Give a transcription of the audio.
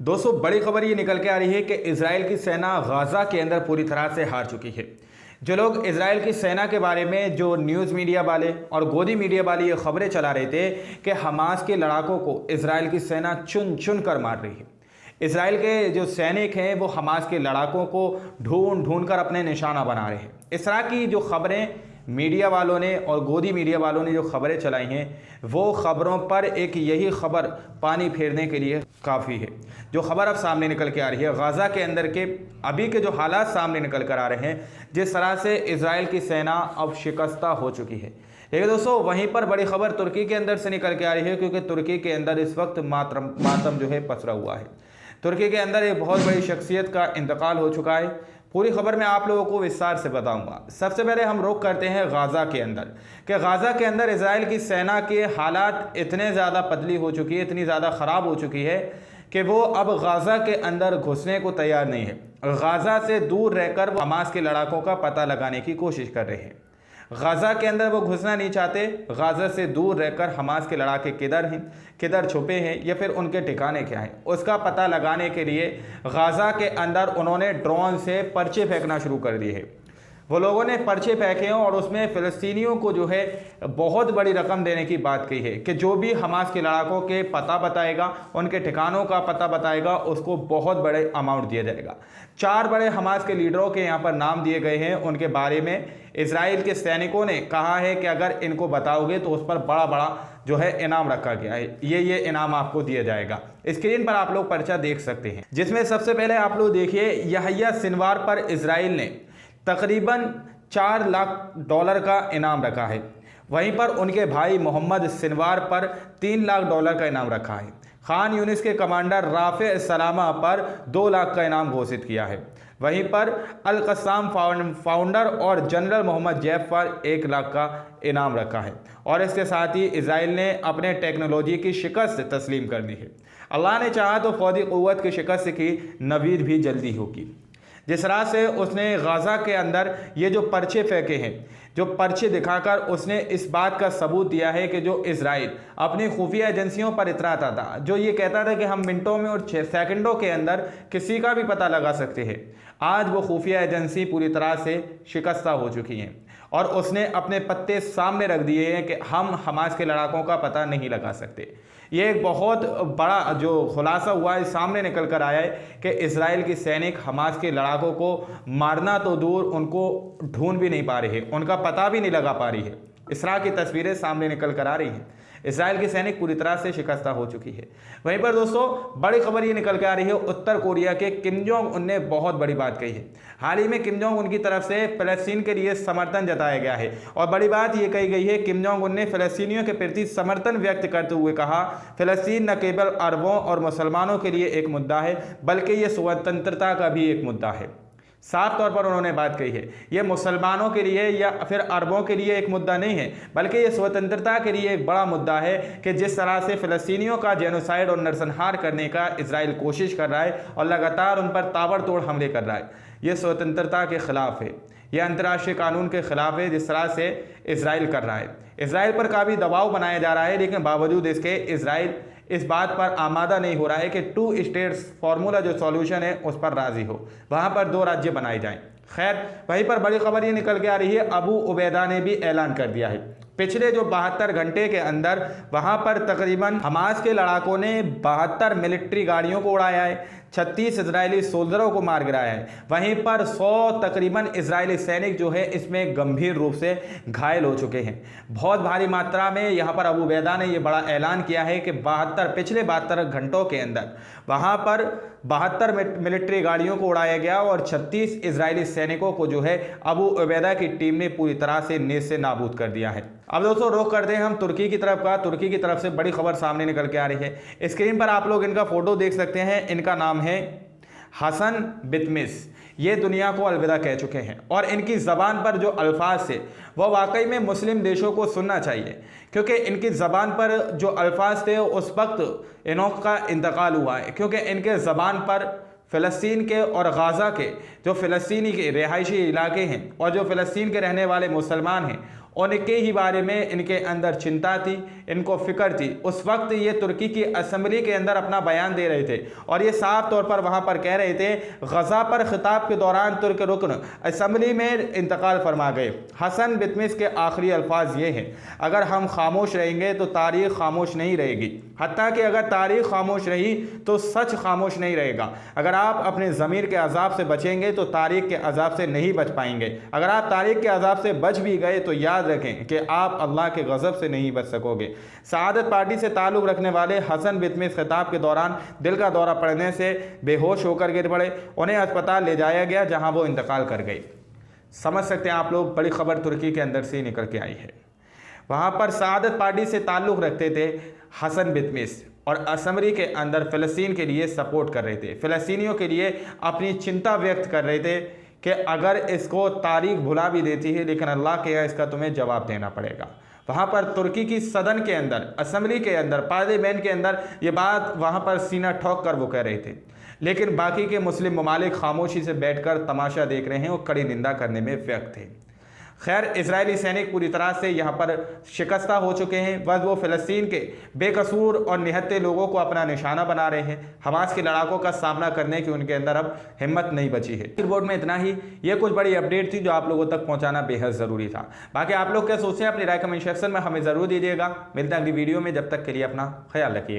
दोस्तों, बड़ी खबर ये निकल के आ रही है कि इजराइल की सेना गाजा के अंदर पूरी तरह से हार चुकी है। जो लोग इजराइल की सेना के बारे में जो न्यूज़ मीडिया वाले और गोदी मीडिया वाले ये खबरें चला रहे थे कि हमास के लड़ाकों को इजराइल की सेना चुन चुन कर मार रही है। इजराइल के जो सैनिक हैं वो हमास के लड़ाकों को ढूंढ ढूंढ कर अपने निशाना बना रहे हैं। इस तरह की जो खबरें मीडिया वालों ने और गोदी मीडिया वालों ने जो खबरें चलाई हैं वो खबरों पर एक यही खबर पानी फेरने के लिए काफ़ी है। जो खबर अब सामने निकल के आ रही है गाज़ा के अंदर के अभी के जो हालात सामने निकल कर आ रहे हैं, जिस तरह से इजराइल की सेना अब शिकस्ता हो चुकी है। लेकिन दोस्तों, वहीं पर बड़ी खबर तुर्की के अंदर से निकल के आ रही है, क्योंकि तुर्की के अंदर इस वक्त मातम जो है पसरा हुआ है। तुर्की के अंदर एक बहुत बड़ी शख्सियत का इंतकाल हो चुका है। पूरी खबर मैं आप लोगों को विस्तार से बताऊंगा। सबसे पहले हम रुख करते हैं गाज़ा के अंदर कि गाज़ा के अंदर इजराइल की सेना के हालात इतने ज़्यादा पतली हो चुकी है, इतनी ज़्यादा ख़राब हो चुकी है कि वो अब गाज़ा के अंदर घुसने को तैयार नहीं है। गाज़ा से दूर रहकर वो हमास के लड़ाकों का पता लगाने की कोशिश कर रहे हैं। गाज़ा के अंदर वो घुसना नहीं चाहते। गाज़ा से दूर रहकर हमास के लड़ाके किधर हैं, किधर छुपे हैं या फिर उनके ठिकाने क्या हैं, उसका पता लगाने के लिए गाज़ा के अंदर उन्होंने ड्रोन से पर्चे फेंकना शुरू कर दिए हैं। वो लोगों ने पर्चे फेंके हैं और उसमें फ़िलिस्तीनियों को जो है बहुत बड़ी रकम देने की बात कही है कि जो भी हमास के लड़ाकों के पता बताएगा, उनके ठिकानों का पता बताएगा, उसको बहुत बड़े अमाउंट दिया जाएगा। 4 बड़े हमास के लीडरों के यहाँ पर नाम दिए गए हैं। उनके बारे में इजराइल के सैनिकों ने कहा है कि अगर इनको बताओगे तो उस पर बड़ा बड़ा जो है इनाम रखा गया है, ये इनाम आपको दिया जाएगा। स्क्रीन पर आप लोग पर्चा देख सकते हैं, जिसमें सबसे पहले आप लोग देखिए यहया सिनवार पर इजराइल ने तकरीबन $4 लाख का इनाम रखा है। वहीं पर उनके भाई मोहम्मद सिनवार पर $3 लाख का इनाम रखा है। खान यूनिस के कमांडर राफे सलामा पर 2 लाख का इनाम घोषित किया है। वहीं पर अल कस्साम फाउंडर और जनरल मोहम्मद जैफ पर 1 लाख का इनाम रखा है। और इसके साथ ही इजराइल ने अपने टेक्नोलॉजी की शिकस्त तस्लीम कर दी है। अल्लाह ने चाहा तो फौजी क़ुव्वत की शिकस्त की नवीद भी जल्दी होगी। जिस तरह से उसने गाज़ा के अंदर ये जो पर्चे फेंके हैं, जो पर्चे दिखाकर उसने इस बात का सबूत दिया है कि जो इजराइल अपनी खुफिया एजेंसियों पर इतराता था, जो ये कहता था कि हम मिनटों में और 6 सेकंडों के अंदर किसी का भी पता लगा सकते हैं, आज वो खुफिया एजेंसी पूरी तरह से शिकस्ता हो चुकी हैं और उसने अपने पत्ते सामने रख दिए हैं कि हम हमास के लड़ाकों का पता नहीं लगा सकते। ये एक बहुत बड़ा जो खुलासा हुआ है, सामने निकल कर आया है कि इजराइल की सैनिक हमास के लड़ाकों को मारना तो दूर, उनको ढूंढ भी नहीं पा रही है, उनका पता भी नहीं लगा पा रही है। इस तरह की तस्वीरें सामने निकल कर आ रही हैं। इजराइल की सैनिक पूरी तरह से शिकस्ता हो चुकी है। वहीं पर दोस्तों, बड़ी खबर ये निकल के आ रही है उत्तर कोरिया के किम जोंग उन ने बहुत बड़ी बात कही है। हाल ही में किम जोंग उन की तरफ से फ़लस्तीन के लिए समर्थन जताया गया है और बड़ी बात ये कही गई है, किम जोंग उन ने फ़लस्तीनियों के प्रति समर्थन व्यक्त करते हुए कहा, फ़लस्तीन न केवल अरबों और मुसलमानों के लिए एक मुद्दा है बल्कि ये स्वतंत्रता का भी एक मुद्दा है। साफ तौर पर उन्होंने बात कही है, ये मुसलमानों के लिए या फिर अरबों के लिए एक मुद्दा नहीं है बल्कि ये स्वतंत्रता के लिए एक बड़ा मुद्दा है कि जिस तरह से फ़लस्तीनियों का जेनोसाइड और नरसंहार करने का इजराइल कोशिश कर रहा है और लगातार उन पर ताबड़तोड़ हमले कर रहा है, ये स्वतंत्रता के ख़िलाफ़ है, यह अंतर्राष्ट्रीय कानून के ख़िलाफ़ है जिस तरह से इजराइल कर रहा है। इजराइल पर काफ़ी दबाव बनाया जा रहा है, लेकिन बावजूद इसके इजराइल इस बात पर आमादा नहीं हो रहा है कि 2 स्टेट्स फार्मूला जो सॉल्यूशन है उस पर राज़ी हो, वहाँ पर 2 राज्य बनाए जाएं। खैर, वहीं पर बड़ी खबर ये निकल के आ रही है, अबू उबैदा ने भी ऐलान कर दिया है। पिछले जो 72 घंटे के अंदर वहाँ पर तकरीबन हमास के लड़ाकों ने 72 मिलिट्री गाड़ियों को उड़ाया है, 36 इजरायली सोल्जरों को मार गिराया है। वहीं पर 100 तकरीबन इजरायली सैनिक जो है इसमें गंभीर रूप से घायल हो चुके हैं। बहुत भारी मात्रा में यहाँ पर अबू उबैदा ने यह बड़ा ऐलान किया है कि पिछले 72 घंटों के अंदर वहाँ पर 72 मिलिट्री गाड़ियों को उड़ाया गया और 36 इजरायली सैनिकों को जो है अबू उबैदा की टीम ने पूरी तरह से नेस्त से नाबूद कर दिया है। अब दोस्तों, रुख करते हैं हम तुर्की की तरफ का। तुर्की की तरफ से बड़ी खबर सामने निकल के आ रही है। स्क्रीन पर आप लोग इनका फोटो देख सकते हैं। इनका नाम है हसन बितमिस। ये दुनिया को अलविदा कह चुके हैं और इनकी ज़बान पर जो अल्फाज थे वह वाकई में मुस्लिम देशों को सुनना चाहिए, क्योंकि इनकी ज़बान पर जो अल्फाज थे उस वक्त इनका इंतकाल हुआ है, क्योंकि इनके ज़बान पर फ़लस्तीन के और गाज़ा के जो फ़लस्तीनी के रिहायशी इलाके हैं और जो फ़लस्तीन के रहने वाले मुसलमान हैं उनके ही बारे में इनके अंदर चिंता थी, इनको फिक्र थी। उस वक्त ये तुर्की की असेंबली के अंदर अपना बयान दे रहे थे और ये साफ तौर पर वहाँ पर कह रहे थे, गजा पर खिताब के दौरान तुर्क रुकन असेंबली में इंतकाल फरमा गए। हसन बितमिस के आखिरी अल्फाज ये हैं, अगर हम खामोश रहेंगे तो तारीख खामोश नहीं रहेगी, हत्ता कि अगर तारीख खामोश रही तो सच खामोश नहीं रहेगा। अगर आप अपने ज़मीर के अजाब से बचेंगे तो तारीख के अजाब से नहीं बच पाएंगे। अगर आप तारीख के अजाब से बच भी गए तो याद रखें कि आप अल्लाह के गज़ब से नहीं बच सकोगे। सआदत पार्टी से ताल्लुक़ रखने वाले हसन बितमिस खिताब के दौरान दिल का दौरा पड़ने से बेहोश होकर गिर पड़े। उन्हें अस्पताल ले जाया गया जहां वो इंतकाल कर गई। समझ सकते हैं आप लोग, बड़ी खबर तुर्की के अंदर से निकल के आई है। वहाँ पर सआदत पार्टी से ताल्लुक़ रखते थे हसन बितमिस और असेंबली के अंदर फ़लस्तीन के लिए सपोर्ट कर रहे थे, फ़लस्तीनियों के लिए अपनी चिंता व्यक्त कर रहे थे कि अगर इसको तारीख भुला भी देती है लेकिन अल्लाह के यहाँ इसका तुम्हें जवाब देना पड़ेगा। वहाँ पर तुर्की की सदन के अंदर, असेंबली के अंदर, पार्लियामेंट के अंदर ये बात वहाँ पर सीना ठोक कर वो कह रहे थे, लेकिन बाकी के मुस्लिम ममालिक खामोशी से बैठकर तमाशा देख रहे हैं और कड़ी निंदा करने में व्यक्त थे। खैर, इजरायली सैनिक पूरी तरह से यहाँ पर शिकस्ता हो चुके हैं। बस वो फ़लस्तीन के बेकसूर और निहत्ते लोगों को अपना निशाना बना रहे हैं। हमास के लड़ाकों का सामना करने की उनके अंदर अब हिम्मत नहीं बची है। रिपोर्ट में इतना ही। ये कुछ बड़ी अपडेट थी जो आप लोगों तक पहुँचाना बेहद ज़रूरी था। बाकी आप लोग क्या सोचते हैं अपनी राय कमेंट सेक्शन में हमें ज़रूर दीजिएगा। मिलते हैं अगली वीडियो में, जब तक के लिए अपना ख्याल रखिएगा।